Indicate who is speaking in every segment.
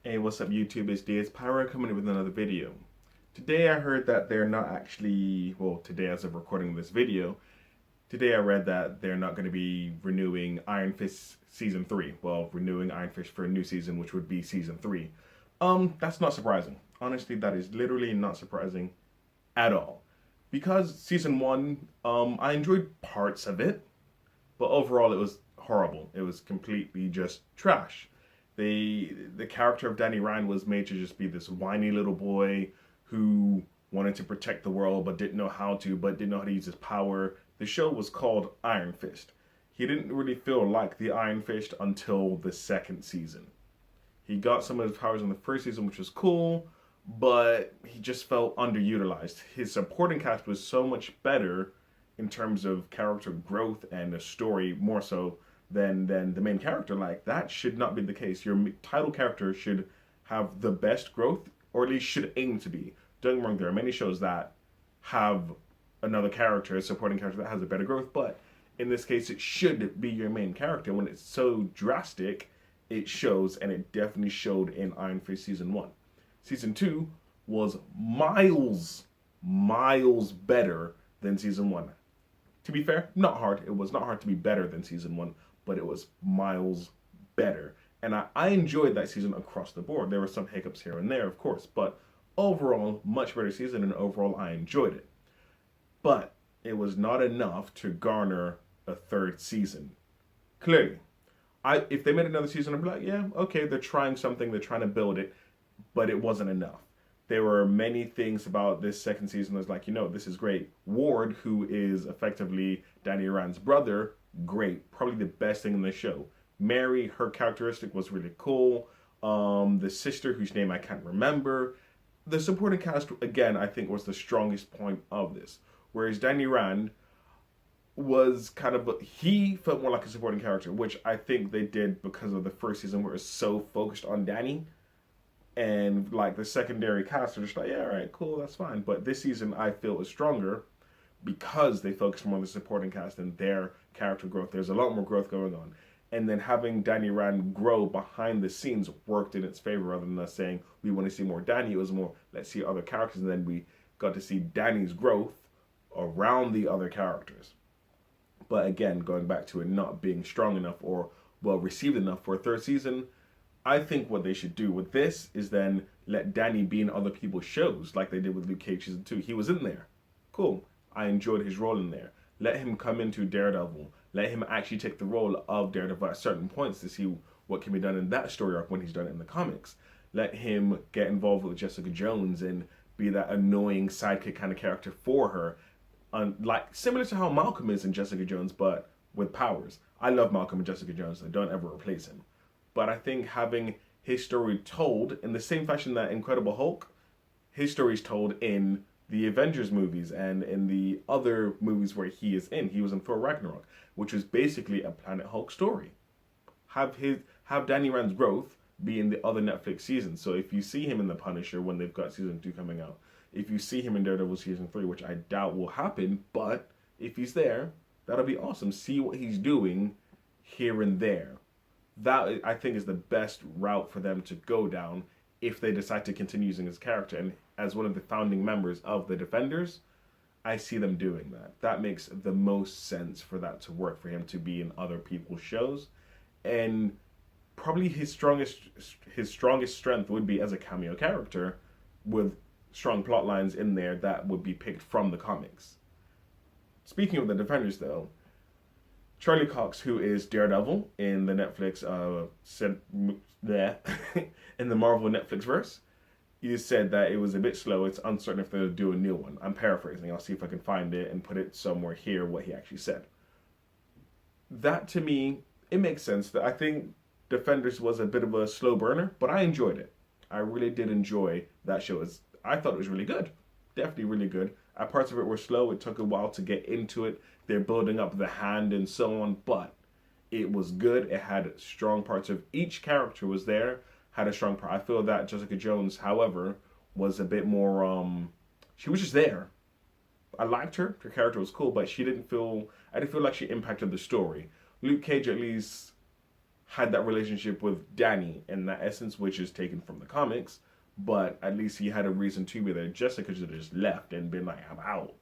Speaker 1: Hey, what's up YouTube? It's Pyro coming in with another video. Today I heard that they're not actually, well, today as of recording this video, today I read that they're not going to be renewing Iron Fist Season 3. Well, renewing Iron Fist for a new season, which would be Season 3. That's not surprising. Honestly, that is literally not surprising at all. Because Season 1, I enjoyed parts of it, but overall it was horrible. It was completely just trash. The character of Danny Rand was made to just be this whiny little boy who wanted to protect the world but didn't know how to, but didn't know how to use his power. The show was called Iron Fist. He didn't really feel like the Iron Fist until the second season. He got some of his powers in the first season, which was cool, but he just felt underutilized. His supporting cast was so much better in terms of character growth and the story, more so than the main character. Like, that should not be the case. Your title character should have the best growth, or at least should aim to be. Don't get me wrong, there are many shows that have another character, a supporting character that has a better growth, but in this case it should be your main character. When it's so drastic, it shows, and it definitely showed in Iron Fist Season 1. Season 2 was miles better than Season 1. To be fair, not hard. It was not hard to be better than Season 1, but it was miles better. And I enjoyed that season across the board. There were some hiccups here and there, of course, but overall, much better season, and overall, I enjoyed it. But it was not enough to garner a third season. Clearly. If they made another season, I'd be like, yeah, okay, they're trying something, they're trying to build it, but it wasn't enough. There were many things about this second season that was like, this is great. Ward, who is effectively Danny Rand's brother, great. Probably the best thing in the show. Mary, her characteristic was really cool. The sister, whose name I can't remember. The supporting cast, again, I think was the strongest point of this. Whereas Danny Rand was kind of, he felt more like a supporting character, which I think they did because of the first season where it was so focused on Danny. And like the secondary cast are just like, yeah, all right, cool, that's fine. But this season I feel is stronger because they focused more on the supporting cast and their character growth. There's a lot more growth going on. And then having Danny Rand grow behind the scenes worked in its favor, rather than us saying we want to see more Danny. It was more, let's see other characters, and then we got to see Danny's growth around the other characters. But again, going back to it not being strong enough or well received enough for a third season, I think what they should do with this is then let Danny be in other people's shows, like they did with Luke Cage Season 2. He was in there. Cool. I enjoyed his role in there. Let him come into Daredevil. Let him actually take the role of Daredevil at certain points to see what can be done in that story arc when he's done it in the comics. Let him get involved with Jessica Jones and be that annoying sidekick kind of character for her. Like, similar to how Malcolm is in Jessica Jones, but with powers. I love Malcolm and Jessica Jones, and don't ever replace him. But I think having his story told in the same fashion that Incredible Hulk, his story is told in the Avengers movies and in the other movies where he is in. He was in Thor Ragnarok, which was basically a Planet Hulk story. Have Danny Rand's growth be in the other Netflix seasons. So if you see him in The Punisher when they've got Season 2 coming out, if you see him in Daredevil Season 3, which I doubt will happen, but if he's there, that'll be awesome. See what he's doing here and there. That, I think, is the best route for them to go down if they decide to continue using his character. And as one of the founding members of the Defenders, I see them doing that. That makes the most sense for that to work, for him to be in other people's shows. And probably his strongest strength would be as a cameo character with strong plot lines in there that would be picked from the comics. Speaking of the Defenders, though, Charlie Cox, who is Daredevil in the Netflix in the Marvel Netflix verse, you said that it was a bit slow. It's uncertain if they'll do a new one. I'm paraphrasing. I'll see if I can find it and put it somewhere here, what he actually said. That, to me, it makes sense. That I think Defenders was a bit of a slow burner, but I enjoyed it. I really did enjoy that show. I thought it was really good. Definitely really good. Parts of it were slow. It took a while to get into it. They're building up the hand and so on, but it was good. It had strong parts of each character was there, had a strong part. I feel that Jessica Jones, however, was a bit more, she was just there. I liked her. Her character was cool, but I didn't feel like she impacted the story. Luke Cage, at least, had that relationship with Danny in that essence, which is taken from the comics, but at least he had a reason to be there. Jessica should have just left and been like, I'm out.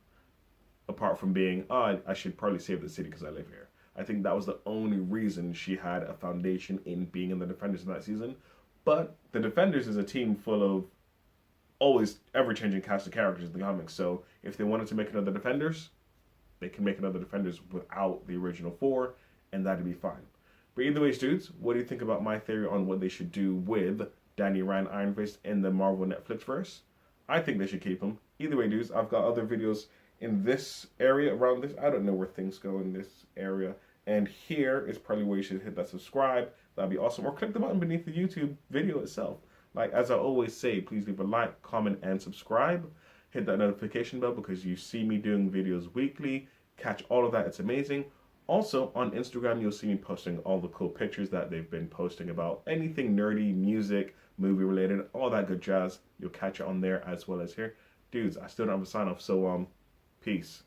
Speaker 1: Apart from being, oh, I should probably save the city because I live here. I think that was the only reason she had a foundation in being in the Defenders in that season. But the Defenders is a team full of always ever-changing cast of characters in the comics. So if they wanted to make another Defenders, they can make another Defenders without the original four, and that'd be fine. But either way, dudes, what do you think about my theory on what they should do with Danny Rand Iron Fist in the Marvel Netflix verse? I think they should keep him. Either way, dudes, I've got other videos in this area around this. I don't know where things go in this area. And here is probably where you should hit that subscribe. That'd be awesome. Or click the button beneath the YouTube video itself. Like, as I always say, please leave a like, comment, and subscribe. Hit that notification bell because you see me doing videos weekly. Catch all of that. It's amazing. Also, on Instagram, you'll see me posting all the cool pictures that they've been posting about anything nerdy, music, movie related, all that good jazz. You'll catch it on there as well as here. Dudes, I still don't have a sign off, so peace.